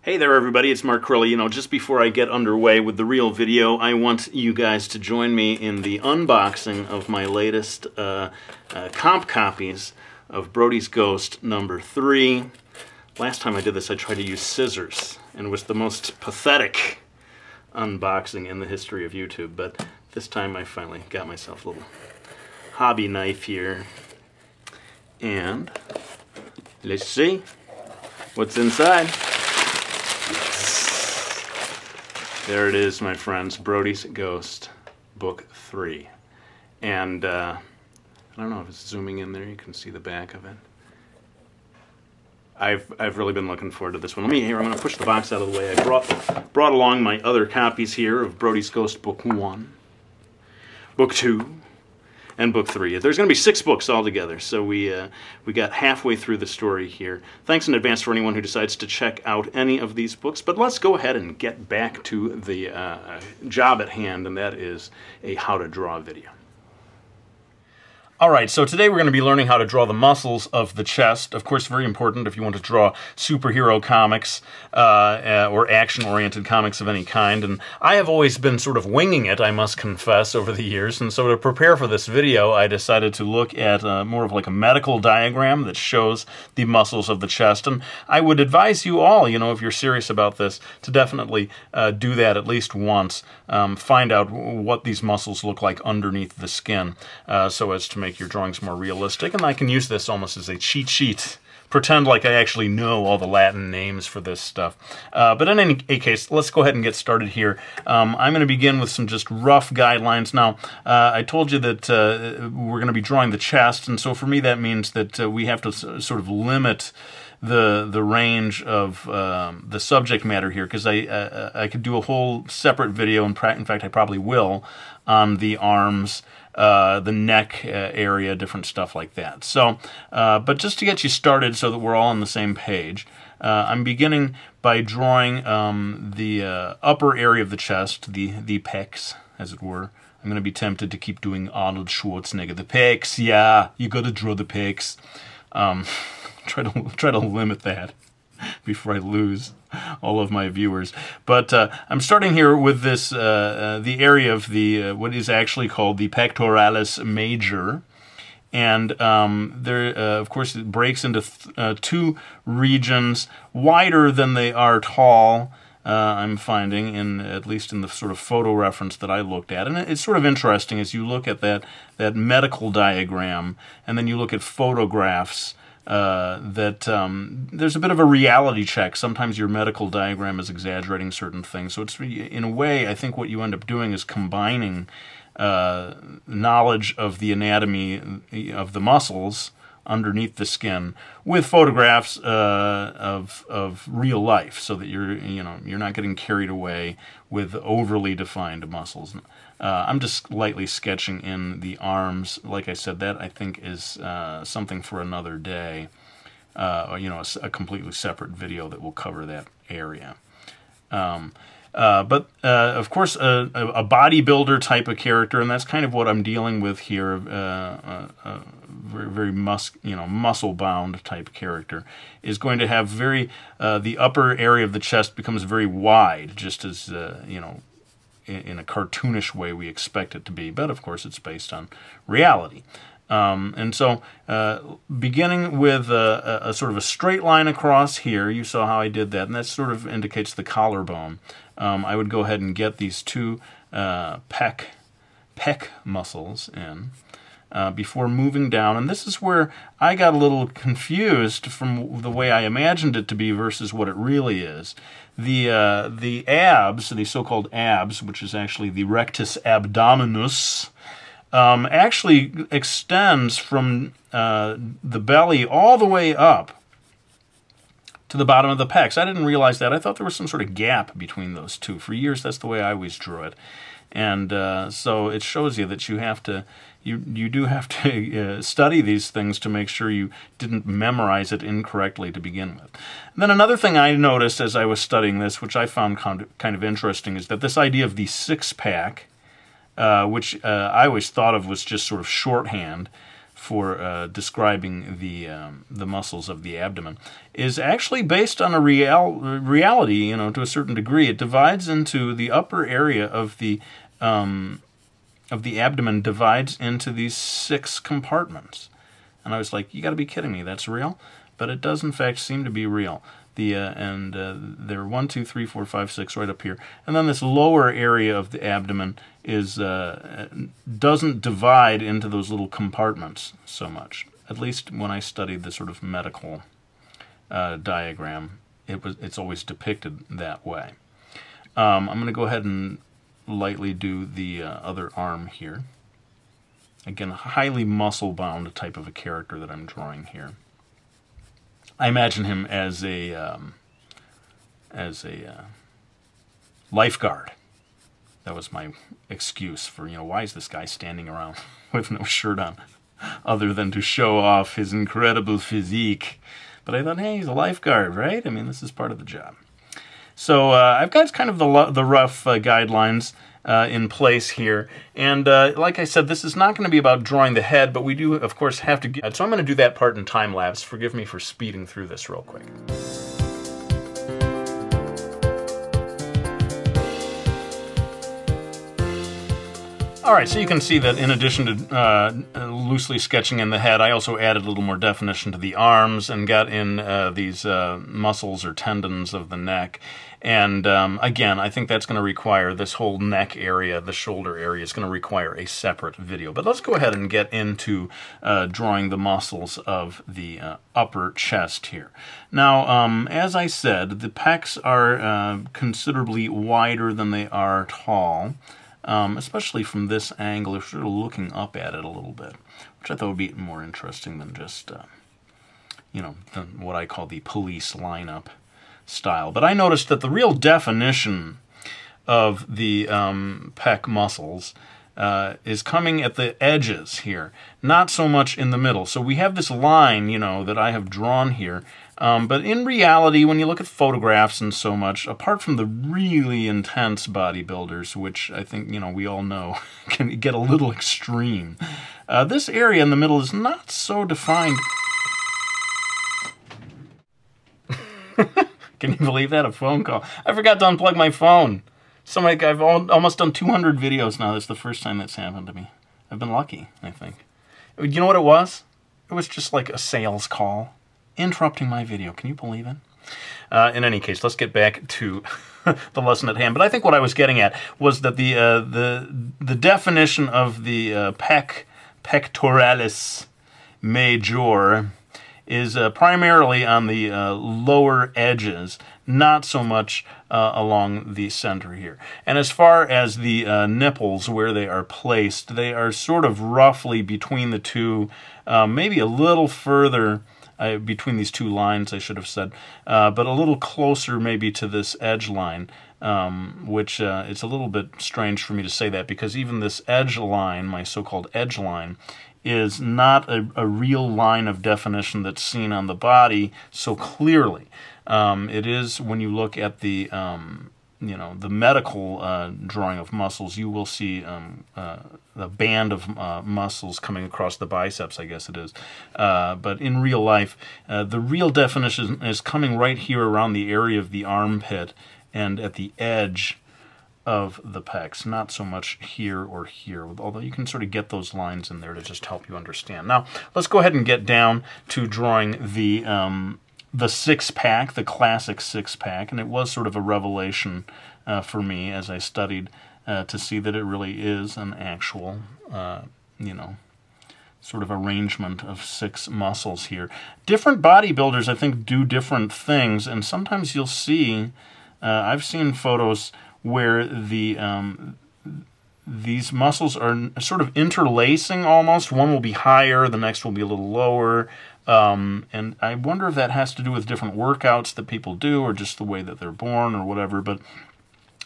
Hey there everybody, it's Mark Crowley. Just before I get underway with the real video, I want you guys to join me in the unboxing of my latest comp copies of Brody's Ghost number 3. Last time I did this I tried to use scissors, and it was the most pathetic unboxing in the history of YouTube, but this time I finally got myself a little hobby knife here. And let's see what's inside. There it is, my friends, Brody's Ghost, Book 3. And I don't know if it's zooming in there, you can see the back of it. I've really been looking forward to this one. I'm going to push the box out of the way. I brought along my other copies here of Brody's Ghost Book 1, Book 2, and Book 3. There's going to be 6 books altogether, so we got halfway through the story here. Thanks in advance for anyone who decides to check out any of these books, but let's go ahead and get back to the job at hand, and that is a how to draw video. Alright, so today we're going to be learning how to draw the muscles of the chest. Of course, very important if you want to draw superhero comics or action-oriented comics of any kind. And I have always been sort of winging it, I must confess, over the years. And so to prepare for this video, I decided to look at more of like a medical diagram that shows the muscles of the chest. And I would advise you all, if you're serious about this, to definitely do that at least once. Find out what these muscles look like underneath the skin so as to make your drawings more realistic, and I can use this almost as a cheat sheet. Pretend like I actually know all the Latin names for this stuff. But in any case, let's go ahead and get started here. I'm going to begin with some just rough guidelines. Now, I told you that we're going to be drawing the chest, and so for me that means that we have to sort of limit the range of the subject matter here, because I could do a whole separate video, in fact I probably will, on the arms, the neck area, different stuff like that. So, but just to get you started so that we're all on the same page, I'm beginning by drawing the upper area of the chest, the pecs, as it were. I'm going to be tempted to keep doing Arnold Schwarzenegger. The pecs, yeah, you got to draw the pecs. Try to limit that before I lose all of my viewers. But I'm starting here with this the area of the what is actually called the pectoralis major, and there of course it breaks into two regions wider than they are tall. I'm finding, at least in the sort of photo reference that I looked at. And it's sort of interesting as you look at that medical diagram and then you look at photographs that there's a bit of a reality check. Sometimes your medical diagram is exaggerating certain things. So it's, in a way, I think what you end up doing is combining knowledge of the anatomy of the muscles underneath the skin with photographs of real life, so that you're not getting carried away with overly defined muscles. I'm just lightly sketching in the arms. Like I said, that I think is something for another day. A completely separate video that will cover that area. But of course, a bodybuilder type of character, and that's kind of what I'm dealing with here. Very muscle-bound type character is going to have the upper area of the chest becomes very wide, just as in a cartoonish way we expect it to be. But of course, it's based on reality. And so, beginning with a sort of a straight line across here, you saw how I did that, and that sort of indicates the collarbone. I would go ahead and get these two pec muscles in before moving down, and this is where I got a little confused from the way I imagined it to be versus what it really is. The abs, the so-called abs, which is actually the rectus abdominis, actually extends from the belly all the way up to the bottom of the pecs. I didn't realize that. I thought there was some sort of gap between those two. For years, that's the way I always drew it. And so it shows you that you do have to study these things to make sure you didn't memorize it incorrectly to begin with. And then another thing I noticed as I was studying this, which I found kind of interesting, is that this idea of the six-pack, which I always thought of was just sort of shorthand for describing the muscles of the abdomen is actually based on a reality, you know, to a certain degree. It divides into the upper area of the abdomen divides into these 6 compartments. And I was like, you got to be kidding me, that's real? But it does in fact seem to be real. There are 1, 2, 3, 4, 5, 6 right up here, and then this lower area of the abdomen is doesn't divide into those little compartments so much. At least when I studied the sort of medical diagram, it's always depicted that way. I'm going to go ahead and lightly do the other arm here. Again, highly muscle-bound type of a character that I'm drawing here. I imagine him as a lifeguard. That was my excuse for, you know, why is this guy standing around with no shirt on, other than to show off his incredible physique. But I thought, hey, he's a lifeguard, right? I mean, this is part of the job. So I've got kind of the rough guidelines in place here. And like I said, this is not going to be about drawing the head, but we do, of course, have to get... So I'm going to do that part in time-lapse. Forgive me for speeding through this real quick. All right, so you can see that in addition to loosely sketching in the head, I also added a little more definition to the arms and got in these muscles or tendons of the neck. And again, I think that's going to require this whole neck area, the shoulder area, is going to require a separate video. But let's go ahead and get into drawing the muscles of the upper chest here. Now, as I said, the pecs are considerably wider than they are tall. Especially from this angle, if you're looking up at it a little bit, which I thought would be more interesting than just, you know, what I call the police lineup style. But I noticed that the real definition of the pec muscles is coming at the edges here, not so much in the middle. So we have this line, you know, that I have drawn here. But in reality, when you look at photographs and so much, apart from the really intense bodybuilders, which I think, you know, we all know can get a little extreme, this area in the middle is not so defined. Can you believe that? A phone call. I forgot to unplug my phone. I've almost done 200 videos now. That's the first time that's happened to me. I've been lucky, I think. You know what it was? It was just like a sales call interrupting my video. Can you believe it? In any case, let's get back to the lesson at hand. But I think what I was getting at was that the definition of the pectoralis major is primarily on the lower edges, not so much along the center here. And as far as the nipples, where they are placed, they are sort of roughly between the two, maybe a little further between these two lines, I should have said, but a little closer maybe to this edge line, which it's a little bit strange for me to say that, because even this edge line, my so-called edge line, is not a real line of definition that's seen on the body so clearly. It is, when you look at the you know, the medical drawing of muscles, you will see a band of muscles coming across the biceps, I guess it is. But in real life, the real definition is coming right here around the area of the armpit and at the edge of the pecs, not so much here or here, although you can sort of get those lines in there to just help you understand. Now, let's go ahead and get down to drawing the six-pack, the classic six-pack, and it was sort of a revelation for me as I studied to see that it really is an actual, you know, sort of arrangement of 6 muscles here. Different bodybuilders, I think, do different things, and sometimes you'll see, I've seen photos where these muscles are sort of interlacing almost. One will be higher, the next will be a little lower. And I wonder if that has to do with different workouts that people do, or just the way that they're born, or whatever. But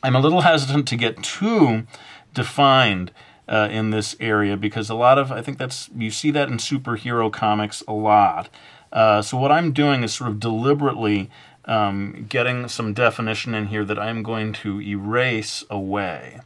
I'm a little hesitant to get too defined in this area, because a lot of, I think you see that in superhero comics a lot. So what I'm doing is sort of deliberately getting some definition in here that I'm going to erase away.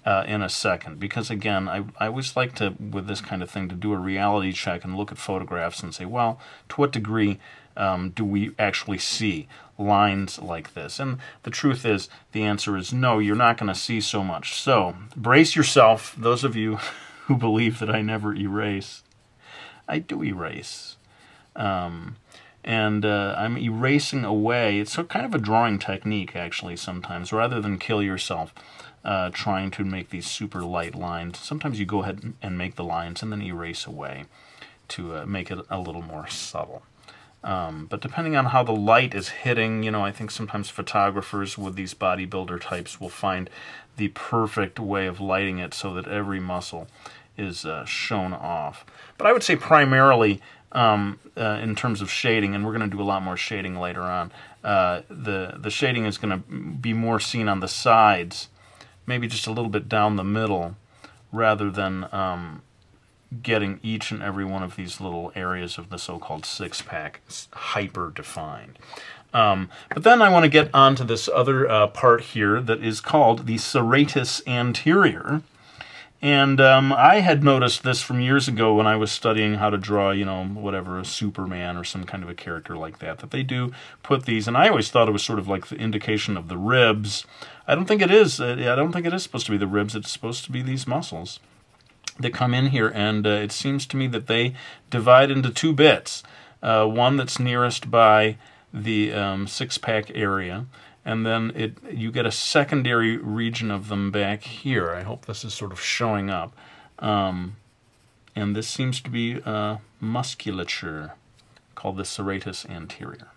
in a second, because again, I always like to, with this kind of thing, to do a reality check and look at photographs and say, well, to what degree do we actually see lines like this? And the truth is, the answer is no, you're not going to see so much. So brace yourself, those of you who believe that I never erase. I do erase. And I'm erasing away. It's kind of a drawing technique, actually, sometimes, rather than kill yourself trying to make these super light lines. Sometimes you go ahead and make the lines and then erase away to make it a little more subtle. But depending on how the light is hitting, you know, I think sometimes photographers with these bodybuilder types will find the perfect way of lighting it so that every muscle is shown off. But I would say primarily in terms of shading, and we're going to do a lot more shading later on, the shading is going to be more seen on the sides, maybe just a little bit down the middle, rather than getting each and every one of these little areas of the so-called six-pack hyper-defined. But then I want to get onto this other part here that is called the serratus anterior. And I had noticed this from years ago when I was studying how to draw, you know, whatever, a Superman or some kind of a character like that, that they do put these, and I always thought it was sort of like the indication of the ribs. I don't think it is. I don't think it is supposed to be the ribs. It's supposed to be these muscles that come in here, and it seems to me that they divide into two bits. One that's nearest by the six-pack area, and then you get a secondary region of them back here. I hope this is sort of showing up. And this seems to be musculature, called the serratus anterior.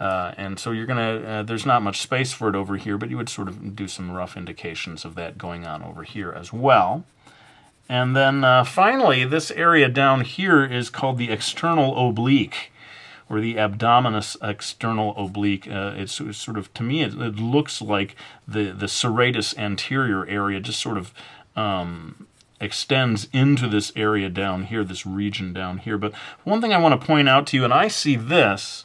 And so you're going to, there's not much space for it over here, but you would sort of do some rough indications of that going on over here as well. And then finally, this area down here is called the external oblique, or the abdominis external oblique. It's sort of, to me, it looks like the serratus anterior area just sort of extends into this area down here, this region down here. But one thing I want to point out to you, and I see this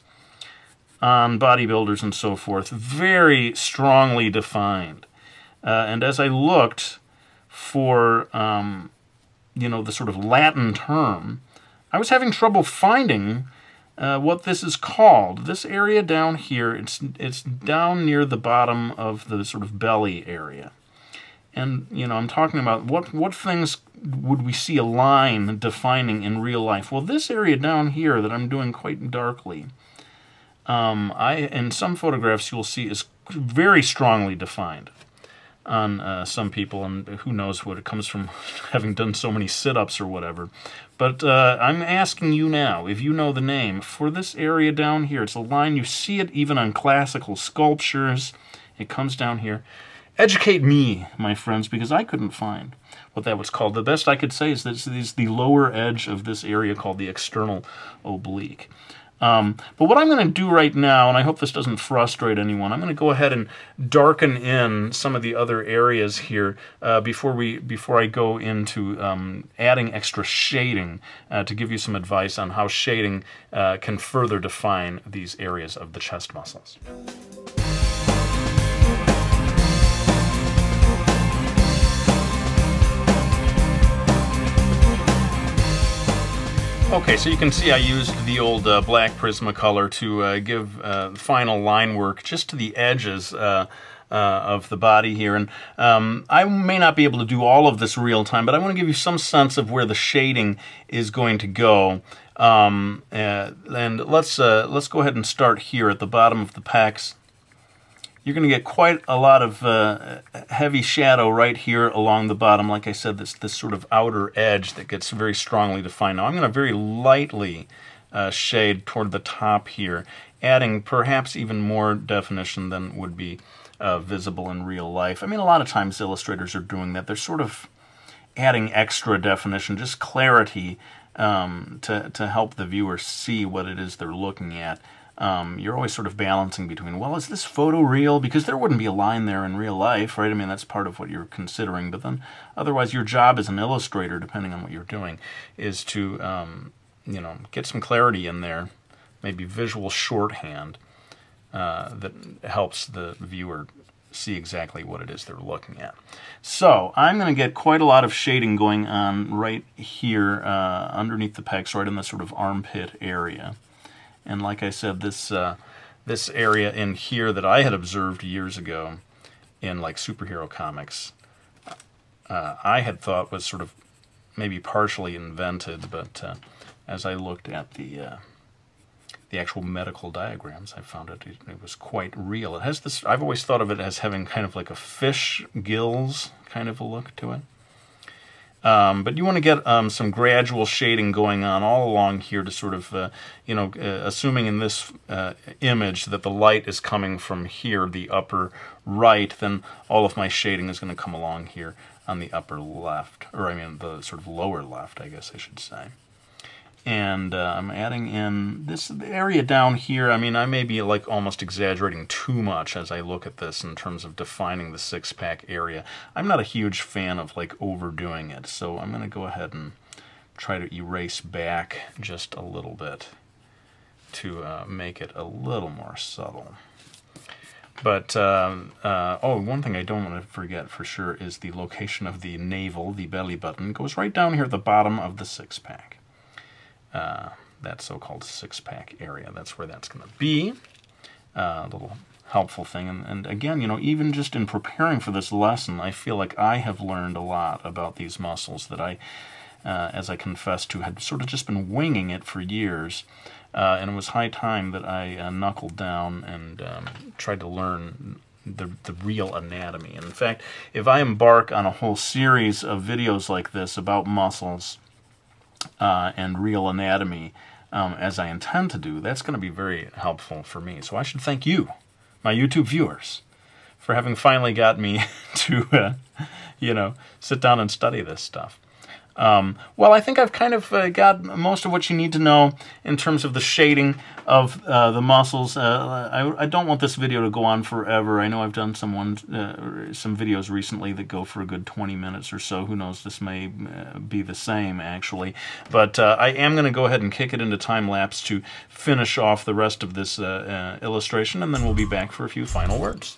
on bodybuilders and so forth, very strongly defined. And as I looked for, you know, the sort of Latin term, I was having trouble finding what this is called. This area down here, it's down near the bottom of the sort of belly area. And, you know, I'm talking about what things would we see a line defining in real life? Well, this area down here that I'm doing quite darkly, in some photographs you'll see is very strongly defined on some people, and who knows what it comes from having done so many sit-ups or whatever. But I'm asking you now, if you know the name, for this area down here, it's a line, you see it even on classical sculptures, it comes down here. Educate me, my friends, because I couldn't find what that was called. The best I could say is this is the lower edge of this area called the external oblique. But what I'm going to do right now, and I hope this doesn't frustrate anyone, I'm going to go ahead and darken in some of the other areas here before I go into adding extra shading to give you some advice on how shading can further define these areas of the chest muscles. Okay, so you can see I used the old black Prismacolor to give final line work just to the edges of the body here. And I may not be able to do all of this real time, but I want to give you some sense of where the shading is going to go. And let's go ahead and start here at the bottom of the pecs. You're going to get quite a lot of heavy shadow right here along the bottom. Like I said, this sort of outer edge that gets very strongly defined. Now I'm going to very lightly shade toward the top here, adding perhaps even more definition than would be visible in real life. I mean, a lot of times illustrators are doing that. They're sort of adding extra definition, just clarity to help the viewer see what it is they're looking at. You're always sort of balancing between, well, is this photo real? Because there wouldn't be a line there in real life, right? I mean, that's part of what you're considering. But then otherwise your job as an illustrator, depending on what you're doing, is to, you know, get some clarity in there, maybe visual shorthand that helps the viewer see exactly what it is they're looking at. So I'm going to get quite a lot of shading going on right here underneath the pecs, right in the sort of armpit area. And like I said, this area in here that I had observed years ago in like superhero comics, I had thought was sort of maybe partially invented, but as I looked at the actual medical diagrams, I found it was quite real. It has this, I've always thought of it as having kind of like a fish gills kind of a look to it. But you want to get some gradual shading going on all along here to sort of, you know, assuming in this image that the light is coming from here, the upper right, then all of my shading is going to come along here on the upper left, or I mean the sort of lower left, I guess I should say. And I'm adding in this area down here. I mean, I may be like almost exaggerating too much as I look at this in terms of defining the six-pack area. I'm not a huge fan of like overdoing it, so I'm going to go ahead and try to erase back just a little bit to make it a little more subtle. But, oh, one thing I don't want to forget for sure is the location of the navel, the belly button. It goes right down here at the bottom of the six-pack. That so-called six-pack area. That's where that's going to be. A little helpful thing. And again, you know, even just in preparing for this lesson, I feel like I have learned a lot about these muscles that I, as I confessed to, had sort of just been winging it for years. And it was high time that I knuckled down and tried to learn the real anatomy. And in fact, if I embark on a whole series of videos like this about muscles and real anatomy, as I intend to do, that's going to be very helpful for me. So I should thank you, my YouTube viewers, for having finally got me to, you know, sit down and study this stuff. Well, I think I've kind of got most of what you need to know in terms of the shading of the muscles. I don't want this video to go on forever. I know I've done some videos recently that go for a good 20 minutes or so. Who knows, this may be the same, actually. But I am going to go ahead and kick it into time-lapse to finish off the rest of this illustration, and then we'll be back for a few final words.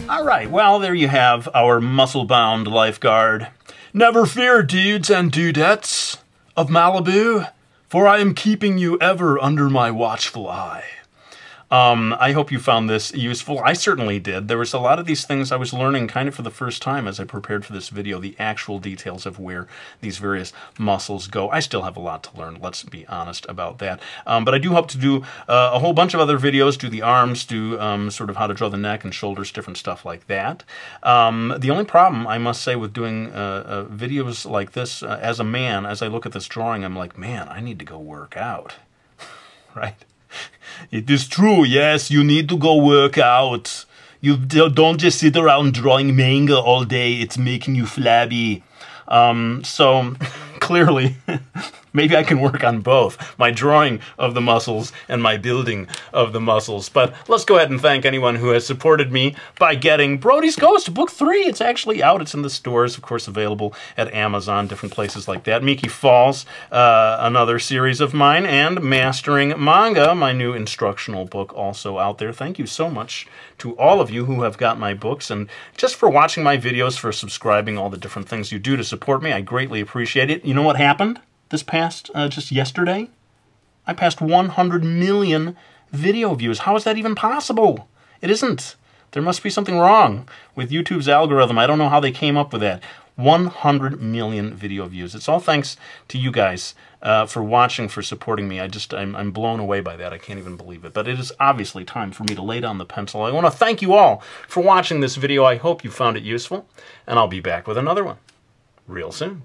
Alright, well, there you have our muscle-bound lifeguard. Never fear, dudes and dudettes of Malibu, for I am keeping you ever under my watchful eye. I hope you found this useful. I certainly did. There was a lot of these things I was learning kind of for the first time as I prepared for this video, the actual details of where these various muscles go. I still have a lot to learn, let's be honest about that. But I do hope to do a whole bunch of other videos, do the arms, do sort of how to draw the neck and shoulders, different stuff like that. The only problem, I must say, with doing videos like this, as a man, as I look at this drawing, I'm like, man, I need to go work out, right? It is true, yes, you need to go work out. You don't just sit around drawing manga all day, it's making you flabby. So, clearly, maybe I can work on both, my drawing of the muscles and my building of the muscles. But let's go ahead and thank anyone who has supported me by getting Brody's Ghost Book 3. It's actually out. It's in the stores, of course, available at Amazon, different places like that. Miki Falls, another series of mine, and Mastering Manga, my new instructional book, also out there. Thank you so much to all of you who have got my books, and just for watching my videos, for subscribing, all the different things you do to support me. I greatly appreciate it. You know what happened this past, just yesterday? I passed 100 million video views. How is that even possible? It isn't. There must be something wrong with YouTube's algorithm. I don't know how they came up with that. 100 million video views. It's all thanks to you guys for watching, for supporting me. I'm blown away by that. I can't even believe it. But it is obviously time for me to lay down the pencil. I want to thank you all for watching this video. I hope you found it useful, and I'll be back with another one real soon.